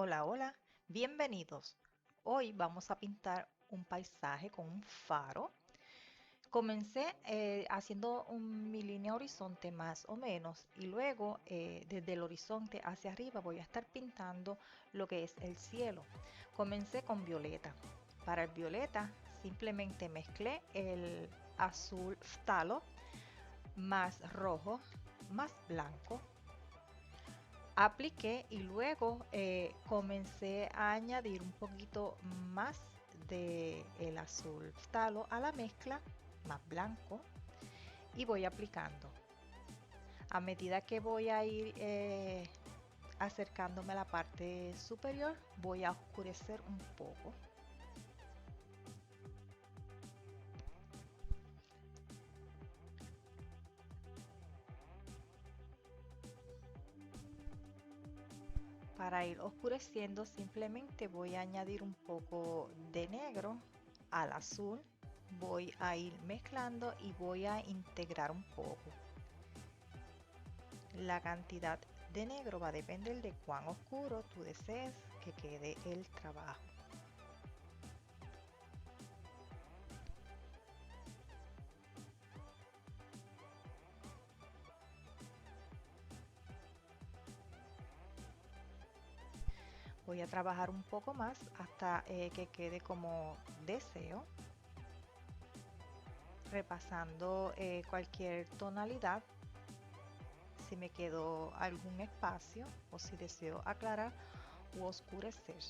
Hola, hola, bienvenidos. Hoy vamos a pintar un paisaje con un faro. Comencé haciendo mi línea horizonte más o menos y luego desde el horizonte hacia arriba voy a estar pintando lo que es el cielo. Comencé con violeta. Para el violeta simplemente mezclé el azul ftalo más rojo más blanco. Apliqué y luego comencé a añadir un poquito más de el azul talo a la mezcla, más blanco, y voy aplicando. A medida que voy a ir acercándome a la parte superior, voy a oscurecer un poco. Para ir oscureciendo simplemente voy a añadir un poco de negro al azul, voy a ir mezclando y voy a integrar un poco. La cantidad de negro va a depender de cuán oscuro tú desees que quede el trabajo. Voy a trabajar un poco más hasta que quede como deseo, repasando cualquier tonalidad, si me quedó algún espacio o si deseo aclarar u oscurecer.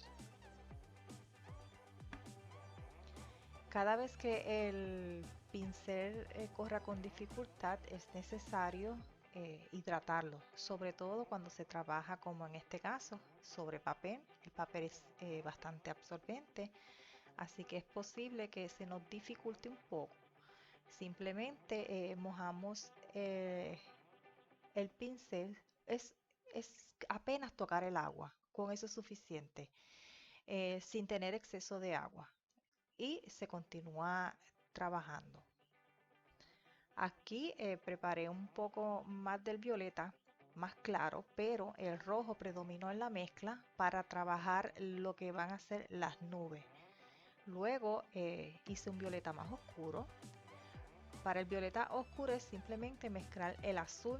Cada vez que el pincel corra con dificultad es necesario hidratarlo, sobre todo cuando se trabaja como en este caso sobre papel. El papel es bastante absorbente, así que es posible que se nos dificulte un poco. Simplemente mojamos el pincel, es apenas tocar el agua, con eso es suficiente, sin tener exceso de agua y se continúa trabajando. Aquí preparé un poco más del violeta, más claro, pero el rojo predominó en la mezcla para trabajar lo que van a ser las nubes. Luego hice un violeta más oscuro. Para el violeta oscuro es simplemente mezclar el azul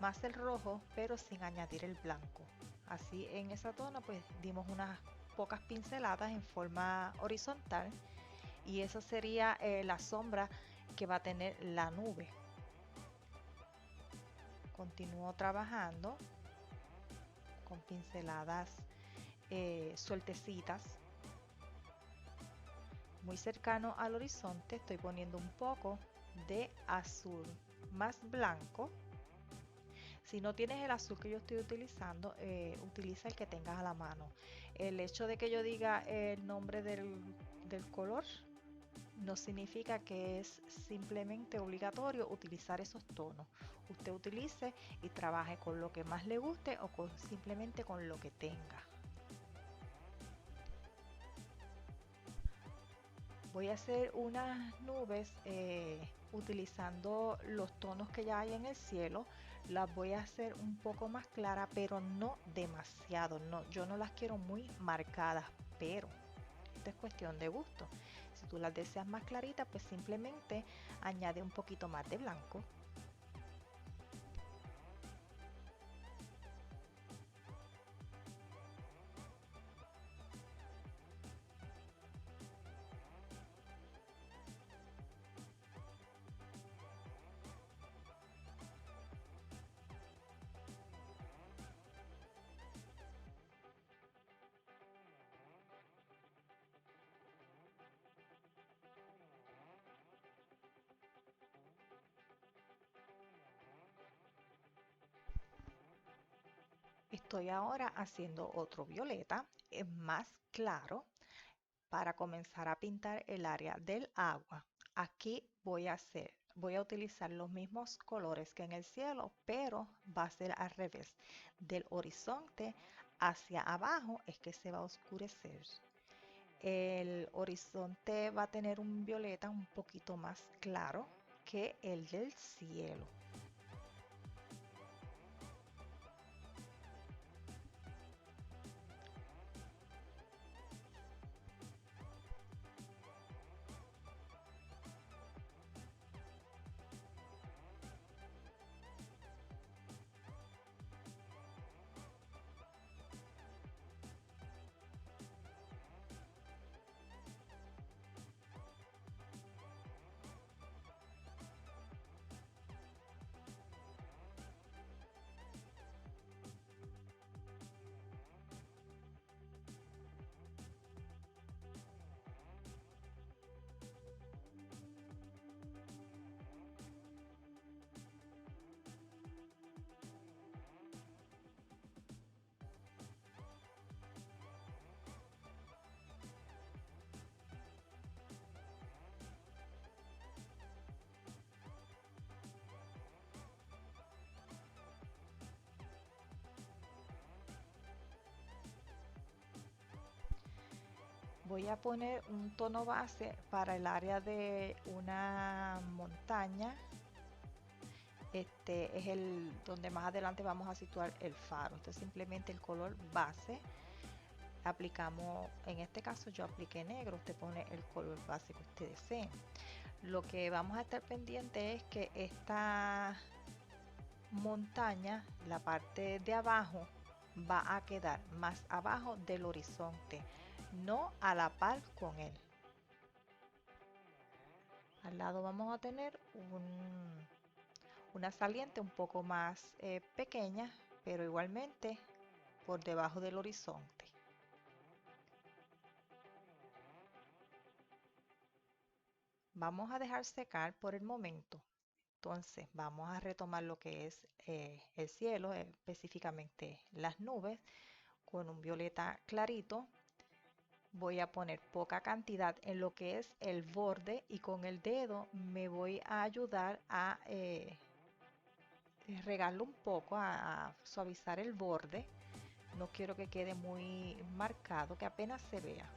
más el rojo, pero sin añadir el blanco. Así en esa zona pues dimos unas pocas pinceladas en forma horizontal y esa sería la sombra que va a tener la nube. Continúo trabajando con pinceladas sueltecitas, muy cercano al horizonte. Estoy poniendo un poco de azul más blanco. Si no tienes el azul que yo estoy utilizando, utiliza el que tengas a la mano. El hecho de que yo diga el nombre del color no significa que es simplemente obligatorio utilizar esos tonos. Usted utilice y trabaje con lo que más le guste o simplemente con lo que tenga. Voy a hacer unas nubes utilizando los tonos que ya hay en el cielo. Las voy a hacer un poco más claras, pero no demasiado. No, yo no las quiero muy marcadas, pero esto es cuestión de gusto. Si tú las deseas más claritas, pues simplemente añade un poquito más de blanco. Estoy ahora haciendo otro violeta, es más claro, para comenzar a pintar el área del agua. Aquí voy a utilizar los mismos colores que en el cielo, pero va a ser al revés. Del horizonte hacia abajo es que se va a oscurecer. El horizonte va a tener un violeta un poquito más claro que el del cielo. Voy a poner un tono base para el área de una montaña. Este es el donde más adelante vamos a situar el faro. Esto es simplemente el color base. Aplicamos, en este caso yo apliqué negro, usted pone el color base que usted desee. Lo que vamos a estar pendiente es que esta montaña, la parte de abajo, va a quedar más abajo del horizonte, no a la par con él. Al lado vamos a tener una saliente un poco más pequeña, pero igualmente por debajo del horizonte. Vamos a dejar secar por el momento. Entonces vamos a retomar lo que es el cielo, específicamente las nubes, con un violeta clarito. Voy a poner poca cantidad en lo que es el borde y con el dedo me voy a ayudar a regarlo un poco, a suavizar el borde. No quiero que quede muy marcado, que apenas se vea.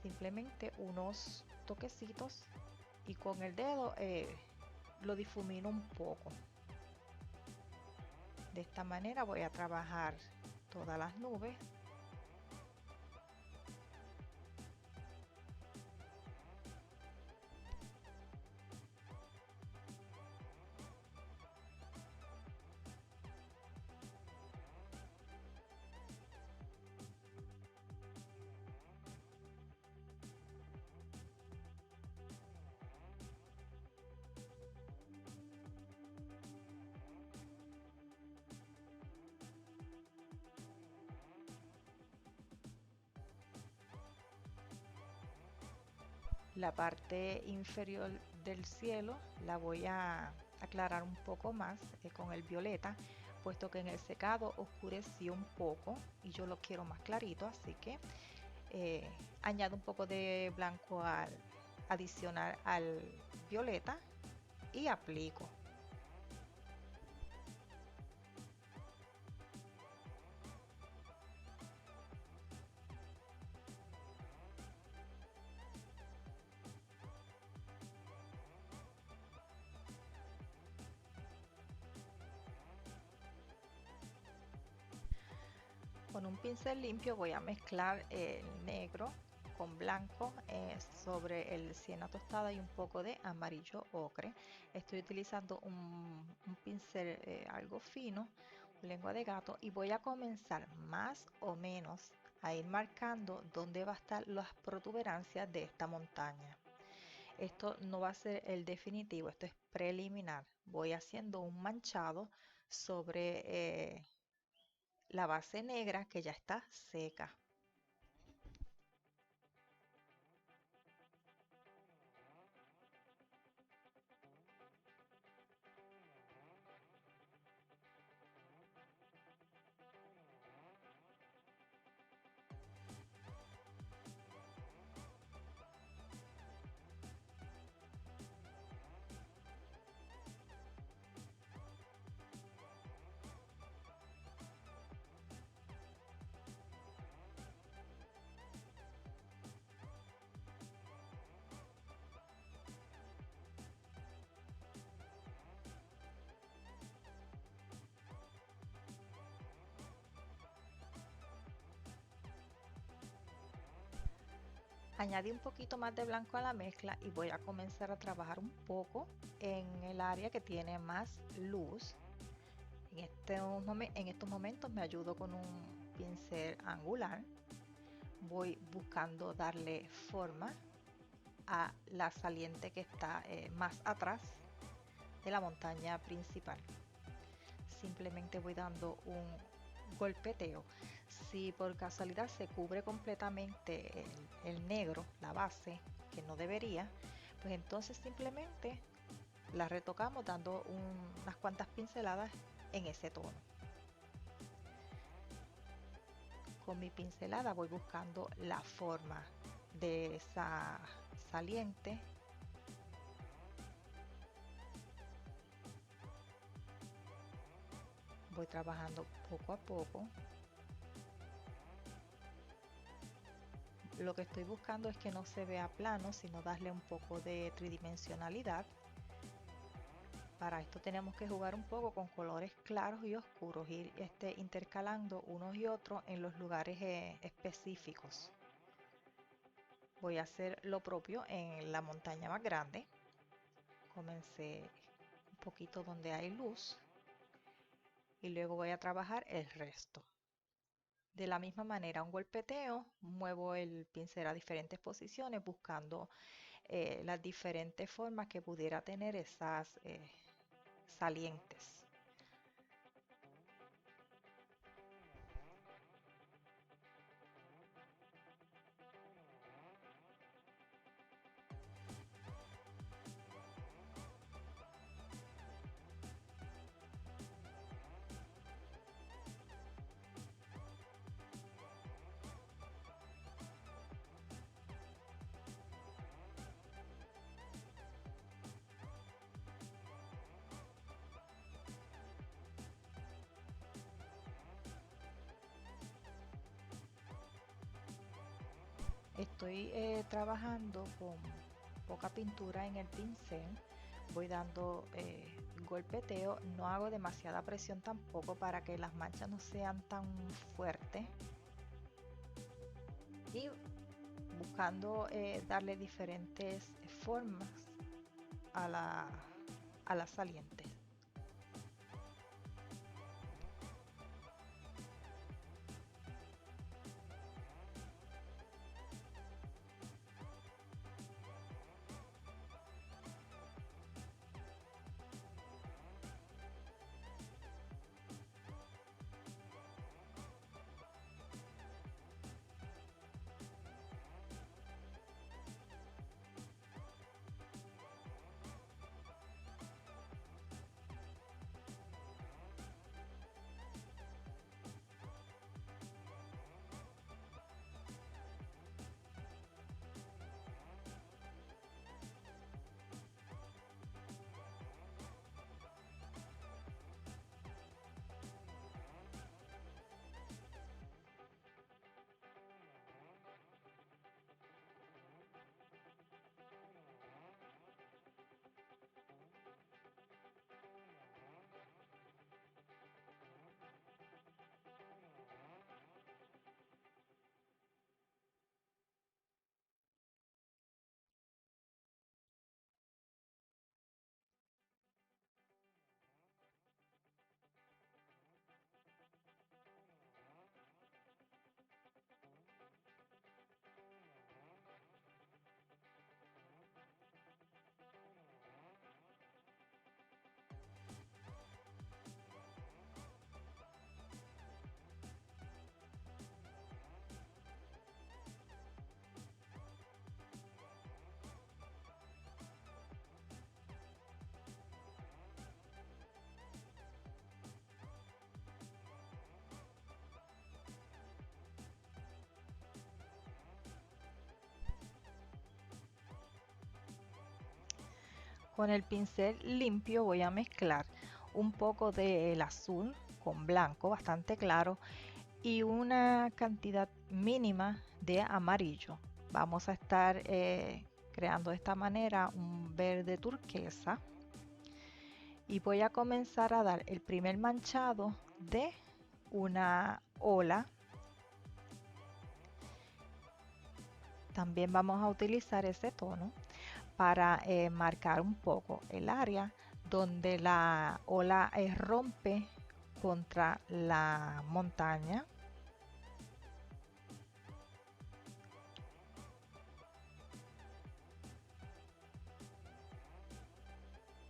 Simplemente unos toquecitos y con el dedo lo difumino un poco. De esta manera voy a trabajar todas las nubes. La parte inferior del cielo la voy a aclarar un poco más con el violeta, puesto que en el secado oscureció un poco y yo lo quiero más clarito, así que eh, añado un poco de blanco al adicionar al violeta y aplico. Con un pincel limpio voy a mezclar el negro con blanco sobre el siena tostada y un poco de amarillo ocre. Estoy utilizando un pincel algo fino, lengua de gato, y voy a comenzar más o menos a ir marcando dónde va a estar las protuberancias de esta montaña. Esto no va a ser el definitivo, esto es preliminar. Voy haciendo un manchado sobre la base negra que ya está seca. Añadí un poquito más de blanco a la mezcla y voy a comenzar a trabajar un poco en el área que tiene más luz. En estos momentos me ayudo con un pincel angular. Voy buscando darle forma a la saliente que está más atrás de la montaña principal. Simplemente voy dando un golpeteo. Si por casualidad se cubre completamente el negro, la base, que no debería, pues entonces simplemente la retocamos dando unas cuantas pinceladas en ese tono. Con mi pincelada voy buscando la forma de esa saliente. Voy trabajando poco a poco. Lo que estoy buscando es que no se vea plano, sino darle un poco de tridimensionalidad. Para esto tenemos que jugar un poco con colores claros y oscuros, ir intercalando unos y otros en los lugares específicos. Voy a hacer lo propio en la montaña más grande. Comencé un poquito donde hay luz y luego voy a trabajar el resto. De la misma manera, un golpeteo, muevo el pincel a diferentes posiciones buscando las diferentes formas que pudiera tener esas salientes. Estoy trabajando con poca pintura en el pincel, voy dando golpeteo, no hago demasiada presión tampoco para que las manchas no sean tan fuertes y buscando darle diferentes formas a a las salientes. Con el pincel limpio voy a mezclar un poco del azul con blanco bastante claro y una cantidad mínima de amarillo. Vamos a estar creando de esta manera un verde turquesa y voy a comenzar a dar el primer manchado de una ola. También vamos a utilizar ese tono para marcar un poco el área donde la ola rompe contra la montaña.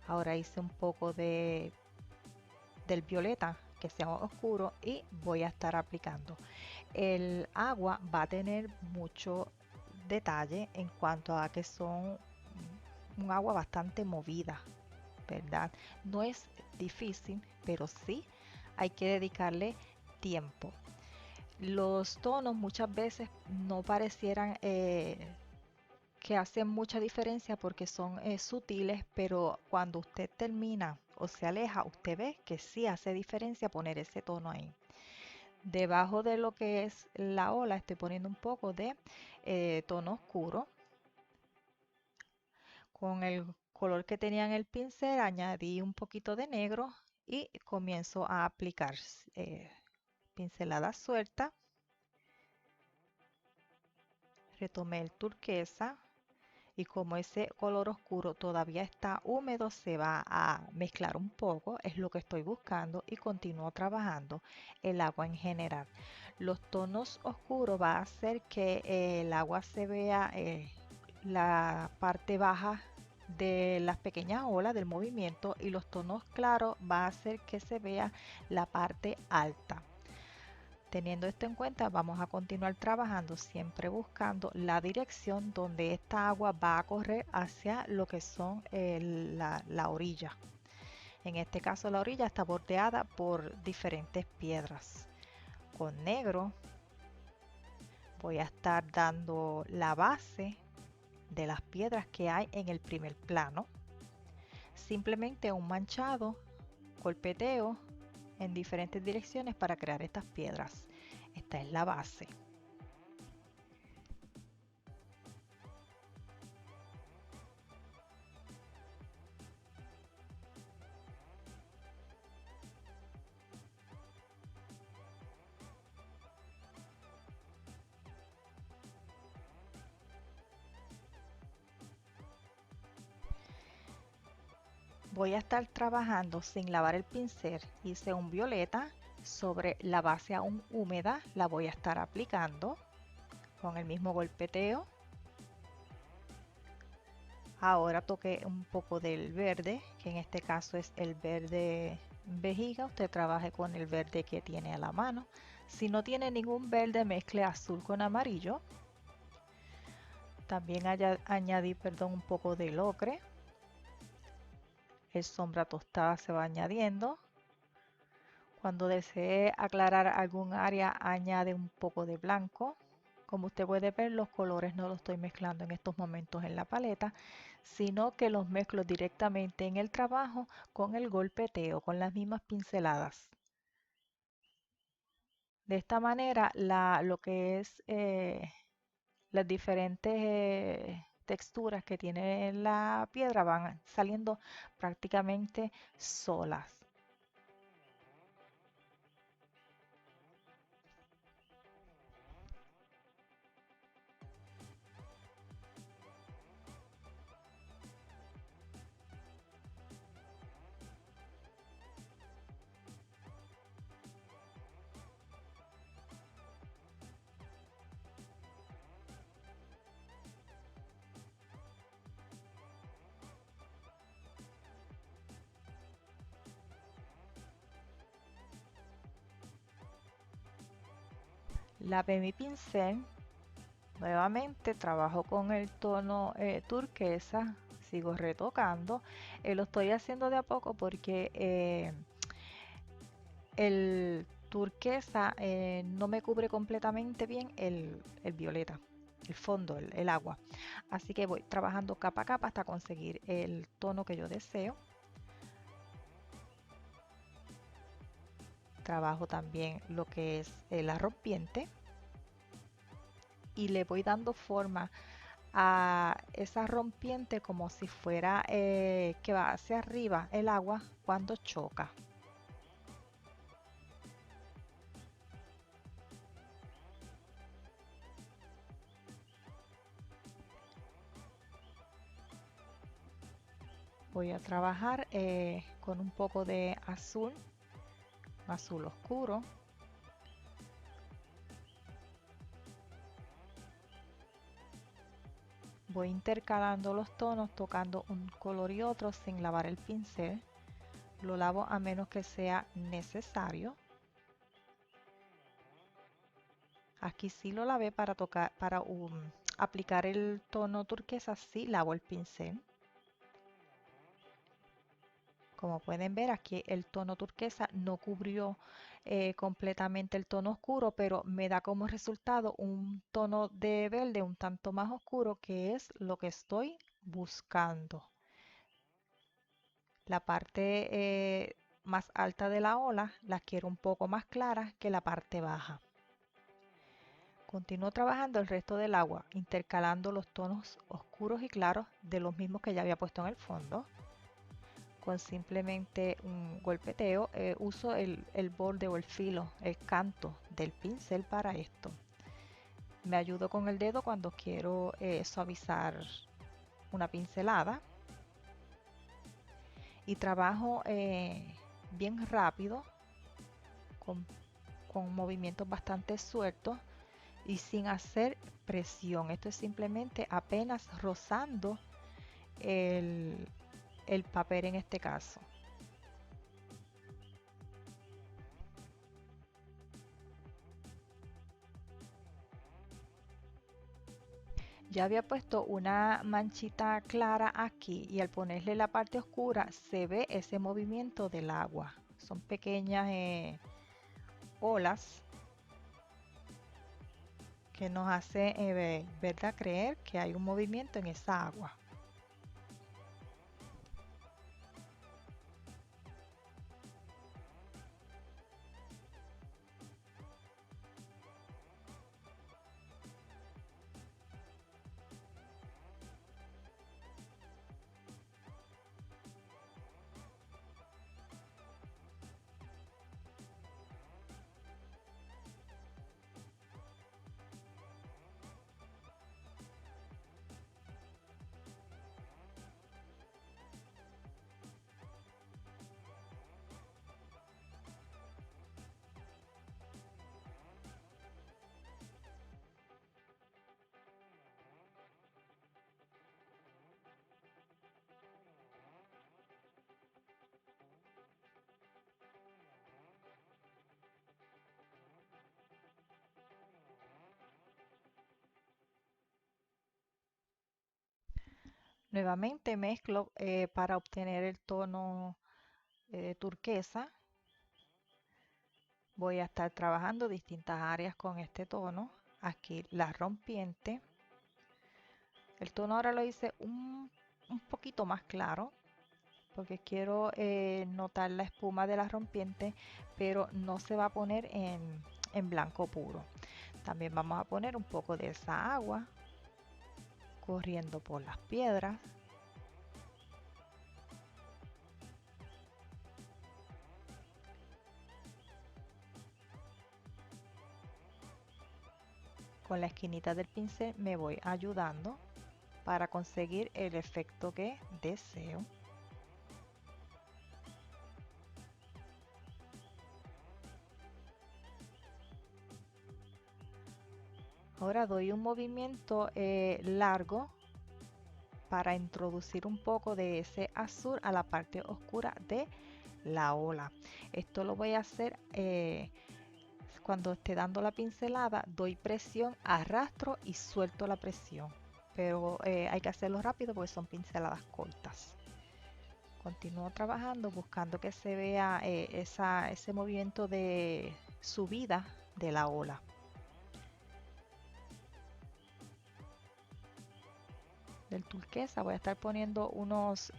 Ahora hice un poco del violeta que sea oscuro y voy a estar aplicando. El agua va a tener mucho detalle en cuanto a que son un agua bastante movida, ¿verdad? No es difícil, pero sí hay que dedicarle tiempo. Los tonos muchas veces no parecieran que hacen mucha diferencia porque son sutiles, pero cuando usted termina o se aleja, usted ve que sí hace diferencia poner ese tono ahí. Debajo de lo que es la ola estoy poniendo un poco de tono oscuro. Con el color que tenía en el pincel añadí un poquito de negro y comienzo a aplicar pinceladas sueltas. Retomé el turquesa y como ese color oscuro todavía está húmedo, se va a mezclar un poco, es lo que estoy buscando y continúo trabajando el agua en general. Los tonos oscuros va a hacer que el agua se vea la parte baja de las pequeñas olas del movimiento y los tonos claros va a hacer que se vea la parte alta. Teniendo esto en cuenta, vamos a continuar trabajando siempre buscando la dirección donde esta agua va a correr hacia lo que son la orilla. En este caso la orilla está bordeada por diferentes piedras. Con negro voy a estar dando la base de las piedras que hay en el primer plano. Simplemente un manchado, golpeteo en diferentes direcciones para crear estas piedras. Esta es la base. Voy a estar trabajando sin lavar el pincel. Hice un violeta sobre la base aún húmeda. La voy a estar aplicando con el mismo golpeteo. Ahora toqué un poco del verde, que en este caso es el verde vejiga. Usted trabaje con el verde que tiene a la mano. Si no tiene ningún verde, mezcle azul con amarillo. También añadí, un poco del ocre. El sombra tostada se va añadiendo. Cuando desee aclarar algún área, añade un poco de blanco. Como usted puede ver, los colores no los estoy mezclando en estos momentos en la paleta, sino que los mezclo directamente en el trabajo con el golpeteo, con las mismas pinceladas. De esta manera, lo que es las diferentes texturas que tiene la piedra van saliendo prácticamente solas. Lavé mi pincel, nuevamente trabajo con el tono turquesa, sigo retocando. Lo estoy haciendo de a poco porque el turquesa no me cubre completamente bien el violeta, el fondo, el agua. Así que voy trabajando capa a capa hasta conseguir el tono que yo deseo. Trabajo también lo que es la rompiente y le voy dando forma a esa rompiente como si fuera que va hacia arriba el agua cuando choca. Voy a trabajar con un poco de azul, azul oscuro. Voy intercalando los tonos, tocando un color y otro sin lavar el pincel. Lo lavo a menos que sea necesario. Aquí sí lo lavé para tocar, para aplicar el tono turquesa, sí lavo el pincel. Como pueden ver, aquí el tono turquesa no cubrió completamente el tono oscuro, pero me da como resultado un tono de verde un tanto más oscuro, que es lo que estoy buscando. La parte más alta de la ola las quiero un poco más claras que la parte baja. Continúo trabajando el resto del agua, intercalando los tonos oscuros y claros de los mismos que ya había puesto en el fondo. Con simplemente un golpeteo, uso el borde o el filo, el canto del pincel para esto. Me ayudo con el dedo cuando quiero suavizar una pincelada y trabajo bien rápido con, con movimientos bastante sueltos y sin hacer presión. Esto es simplemente apenas rozando el papel en este caso. Ya había puesto una manchita clara aquí y al ponerle la parte oscura se ve ese movimiento del agua. Son pequeñas olas que nos hace ¿verdad? Creer que hay un movimiento en esa agua. Nuevamente mezclo para obtener el tono turquesa. Voy a estar trabajando distintas áreas con este tono. Aquí la rompiente. El tono ahora lo hice un poquito más claro porque quiero notar la espuma de la rompiente, pero no se va a poner en blanco puro. También vamos a poner un poco de esa agua corriendo por las piedras. Con la esquinita del pincel me voy ayudando para conseguir el efecto que deseo. Ahora doy un movimiento largo para introducir un poco de ese azul a la parte oscura de la ola. Esto lo voy a hacer cuando esté dando la pincelada, doy presión, arrastro y suelto la presión. Pero hay que hacerlo rápido porque son pinceladas cortas. Continúo trabajando buscando que se vea ese movimiento de subida de la ola. Del turquesa voy a estar poniendo unos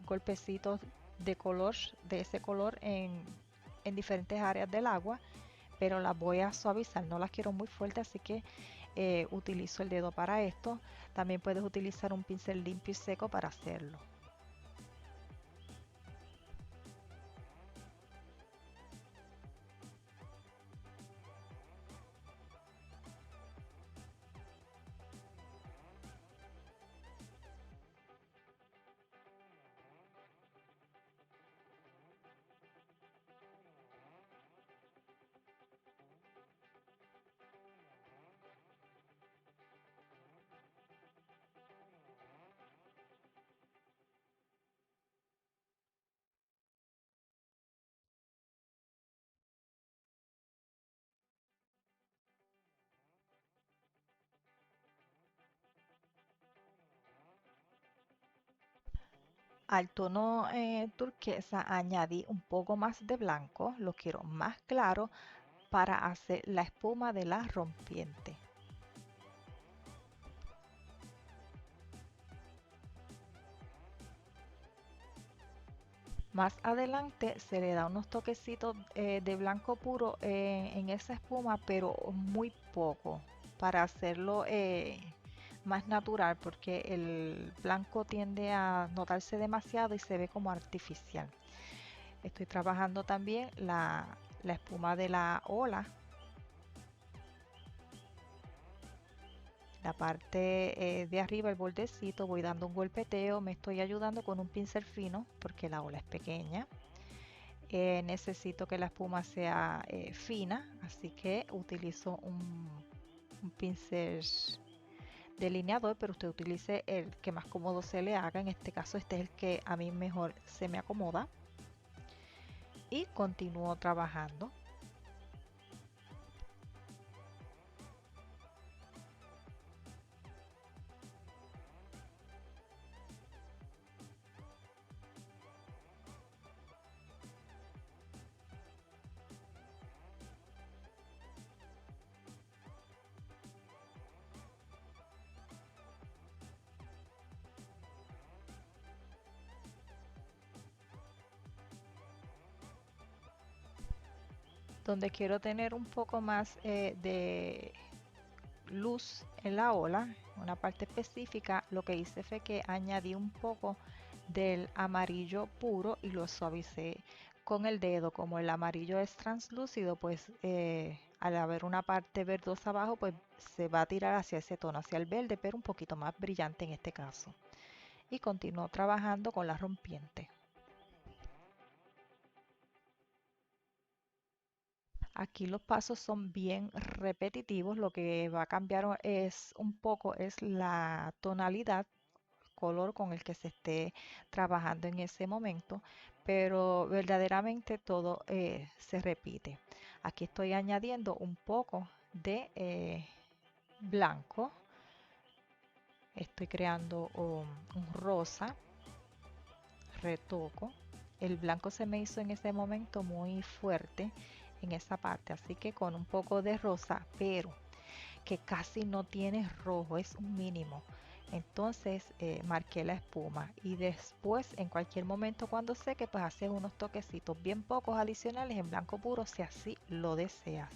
golpecitos de color, de ese color en diferentes áreas del agua, pero las voy a suavizar, no las quiero muy fuerte, así que utilizo el dedo para esto. También puedes utilizar un pincel limpio y seco para hacerlo. Al tono turquesa añadí un poco más de blanco, lo quiero más claro para hacer la espuma de la rompiente. Más adelante se le da unos toquecitos de blanco puro en esa espuma, pero muy poco, para hacerlo más natural, porque el blanco tiende a notarse demasiado y se ve como artificial. Estoy trabajando también la espuma de la ola, la parte de arriba, el bordecito, voy dando un golpeteo, me estoy ayudando con un pincel fino porque la ola es pequeña. Necesito que la espuma sea fina, así que utilizo un pincel delineador, pero usted utilice el que más cómodo se le haga. En este caso, este es el que a mí mejor se me acomoda y continúo trabajando. Donde quiero tener un poco más de luz en la ola, una parte específica, lo que hice fue que añadí un poco del amarillo puro y lo suavicé con el dedo. Como el amarillo es translúcido, pues al haber una parte verdosa abajo, pues se va a tirar hacia ese tono, hacia el verde, pero un poquito más brillante en este caso. Y continúo trabajando con la rompiente. Aquí los pasos son bien repetitivos, lo que va a cambiar es un poco es la tonalidad, color con el que se esté trabajando en ese momento, pero verdaderamente todo se repite. Aquí estoy añadiendo un poco de blanco, estoy creando un rosa, retoco. El blanco se me hizo en ese momento muy fuerte en esa parte, así que con un poco de rosa, pero que casi no tiene rojo, es un mínimo. Entonces marqué la espuma y después en cualquier momento cuando seque pues haces unos toquecitos bien pocos adicionales en blanco puro si así lo deseas.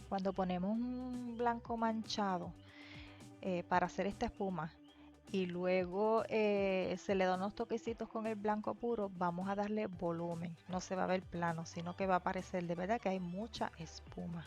Cuando ponemos un blanco manchado para hacer esta espuma y luego se le da unos toquecitos con el blanco puro, vamos a darle volumen. No se va a ver plano, sino que va a parecer de verdad que hay mucha espuma.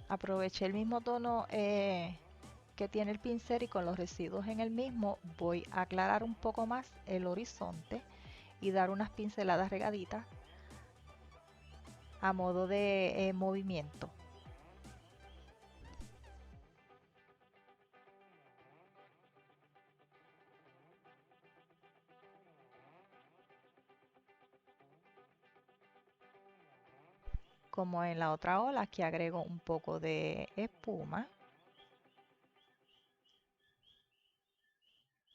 Aproveché el mismo tono que tiene el pincel y con los residuos en el mismo voy a aclarar un poco más el horizonte y dar unas pinceladas regaditas a modo de movimiento. Como en la otra ola, aquí agrego un poco de espuma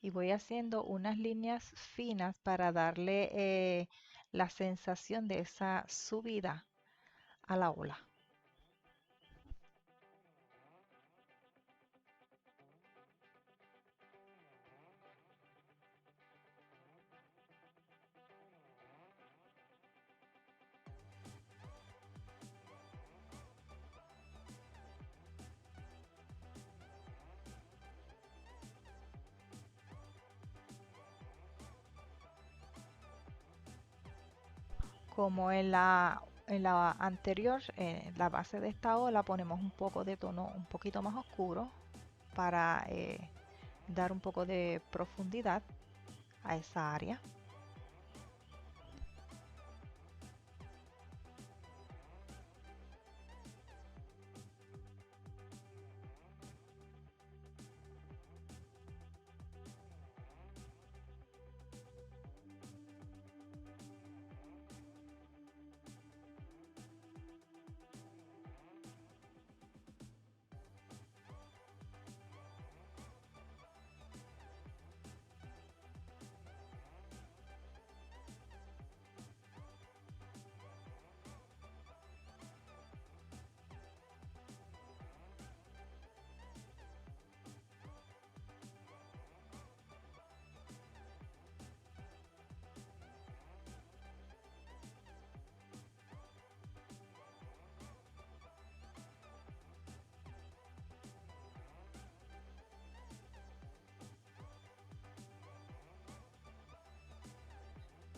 y voy haciendo unas líneas finas para darle la sensación de esa subida a la ola. Como en la anterior, en la base de esta ola ponemos un poco de tono un poquito más oscuro para dar un poco de profundidad a esa área.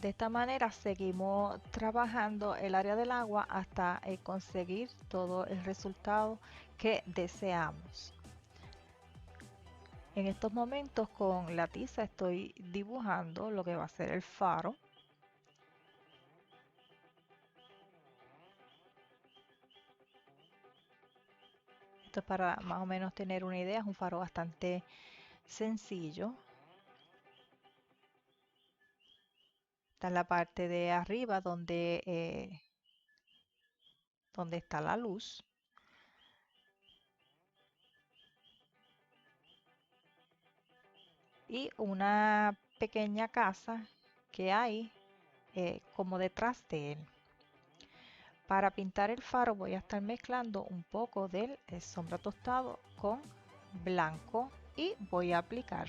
De esta manera seguimos trabajando el área del agua hasta conseguir todo el resultado que deseamos. En estos momentos con la tiza estoy dibujando lo que va a ser el faro. Esto es para más o menos tener una idea, es un faro bastante sencillo. Está en la parte de arriba donde está la luz. Y una pequeña casa que hay como detrás de él. Para pintar el faro voy a estar mezclando un poco del sombra tostado con blanco y voy a aplicar.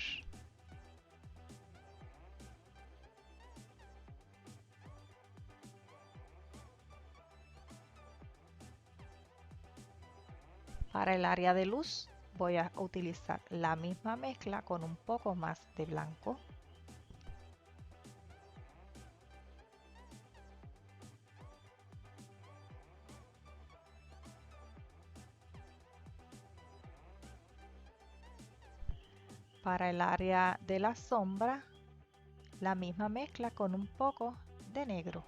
Para el área de luz voy a utilizar la misma mezcla con un poco más de blanco. Para el área de la sombra, la misma mezcla con un poco de negro.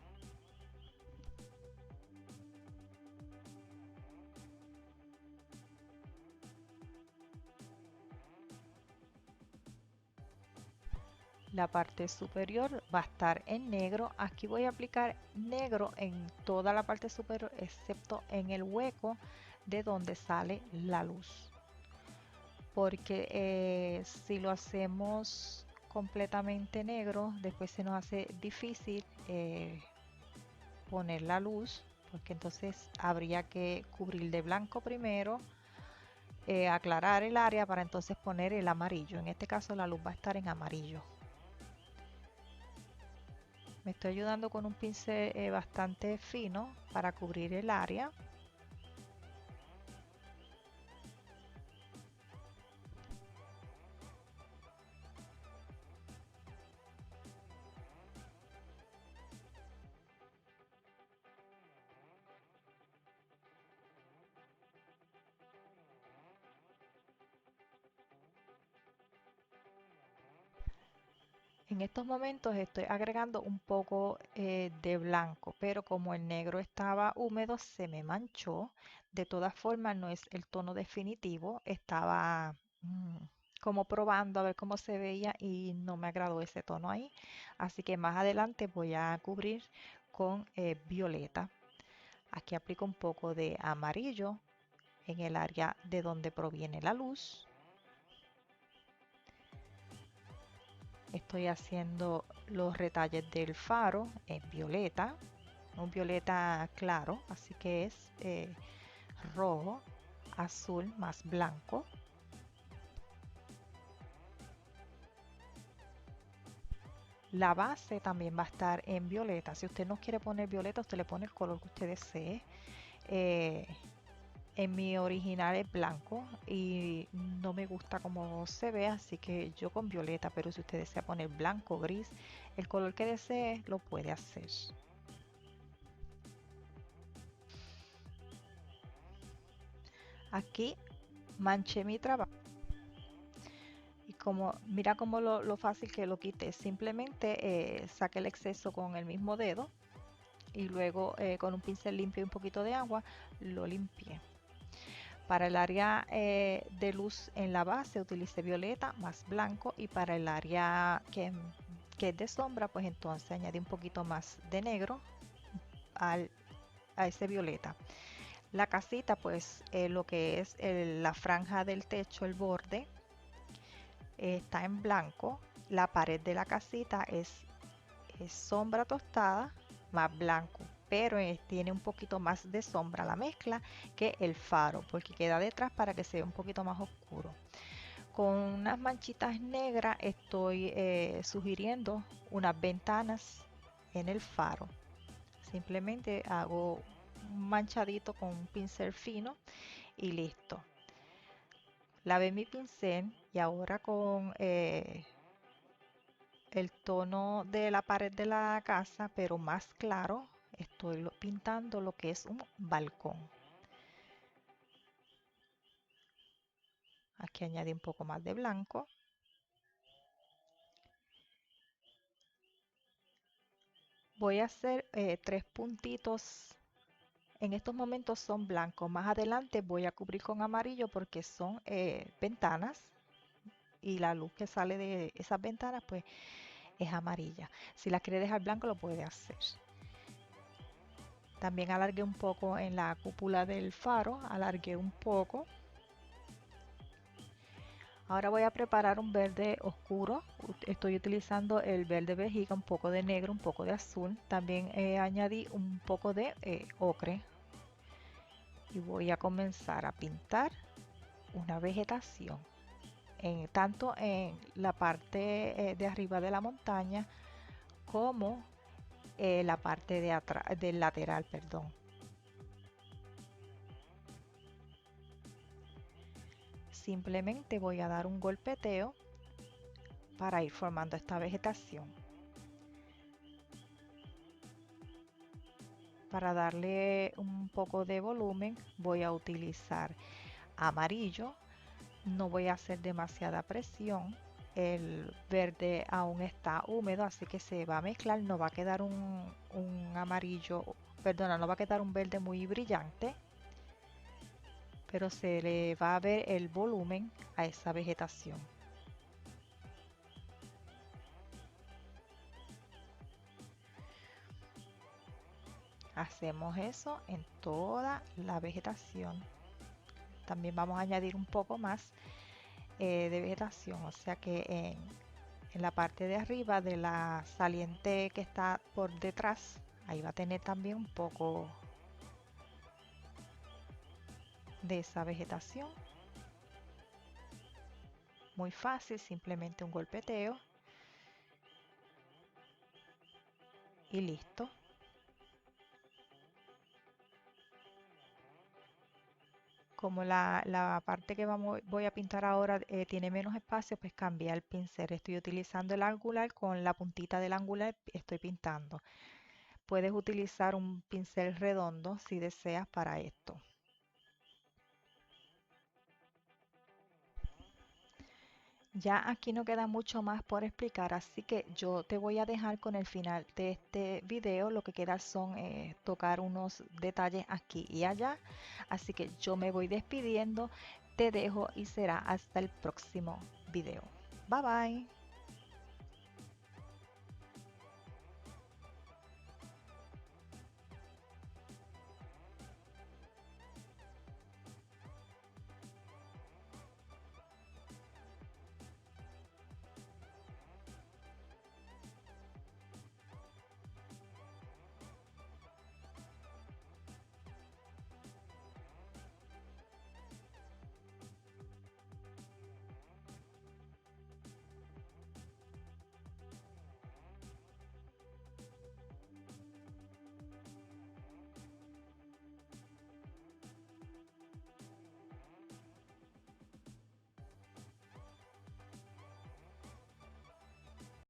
La parte superior va a estar en negro. Aquí voy a aplicar negro en toda la parte superior excepto en el hueco de donde sale la luz. Porque si lo hacemos completamente negro, después se nos hace difícil poner la luz, porque entonces habría que cubrir de blanco primero, aclarar el área para entonces poner el amarillo. En este caso la luz va a estar en amarillo. Me estoy ayudando con un pincel bastante fino para cubrir el área. En estos momentos estoy agregando un poco de blanco, pero como el negro estaba húmedo se me manchó. De todas formas no es el tono definitivo, estaba como probando a ver cómo se veía y no me agradó ese tono ahí. Así que más adelante voy a cubrir con violeta. Aquí aplico un poco de amarillo en el área de donde proviene la luz. Estoy haciendo los retalles del faro en violeta, un violeta claro, así que es rojo, azul más blanco. La base también va a estar en violeta. Si usted no quiere poner violeta, usted le pone el color que usted desee. Eh, en mi original es blanco y no me gusta como se ve, así que yo con violeta, pero si usted desea poner blanco, gris, el color que desee, lo puede hacer. Aquí manché mi trabajo y como mira como lo fácil que lo quité, simplemente saqué el exceso con el mismo dedo y luego con un pincel limpio y un poquito de agua lo limpié. Para el área de luz en la base utilicé violeta más blanco y para el área que es de sombra pues entonces añadí un poquito más de negro al, a ese violeta. La casita pues lo que es la franja del techo, el borde está en blanco. La pared de la casita es sombra tostada más blanco, pero tiene un poquito más de sombra la mezcla que el faro, porque queda detrás para que se vea un poquito más oscuro. Con unas manchitas negras estoy sugiriendo unas ventanas en el faro. Simplemente hago un manchadito con un pincel fino y listo. Lavé mi pincel y ahora con el tono de la pared de la casa, pero más claro. Estoy pintando lo que es un balcón. Aquí añadí un poco más de blanco. Voy a hacer tres puntitos. En estos momentos son blancos. Más adelante voy a cubrir con amarillo porque son ventanas y la luz que sale de esas ventanas pues es amarilla. Si la quiere dejar blanco lo puede hacer. También alargué un poco en la cúpula del faro, alargué un poco. Ahora voy a preparar un verde oscuro. Estoy utilizando el verde vejiga, un poco de negro, un poco de azul. También añadí un poco de ocre. Y voy a comenzar a pintar una vegetación. Tanto en la parte de arriba de la montaña como la parte de atrás, del lateral, perdón. Simplemente voy a dar un golpeteo para ir formando esta vegetación. Para darle un poco de volumen voy a utilizar amarillo. No voy a hacer demasiada presión. El verde aún está húmedo, así que se va a mezclar. No va a quedar un amarillo, perdona, no va a quedar un verde muy brillante, pero se le va a ver el volumen a esa vegetación. Hacemos eso en toda la vegetación. También vamos a añadir un poco más de vegetación, o sea que en la parte de arriba de la saliente que está por detrás, ahí va a tener también un poco de esa vegetación. Muy fácil, simplemente un golpeteo y listo. Como la parte que voy a pintar ahora tiene menos espacio, pues cambié el pincel. Estoy utilizando el angular, con la puntita del angular estoy pintando. Puedes utilizar un pincel redondo si deseas para esto. Ya aquí no queda mucho más por explicar, así que yo te voy a dejar con el final de este video. Lo que queda son tocar unos detalles aquí y allá. Así que yo me voy despidiendo, te dejo y será hasta el próximo video. Bye bye.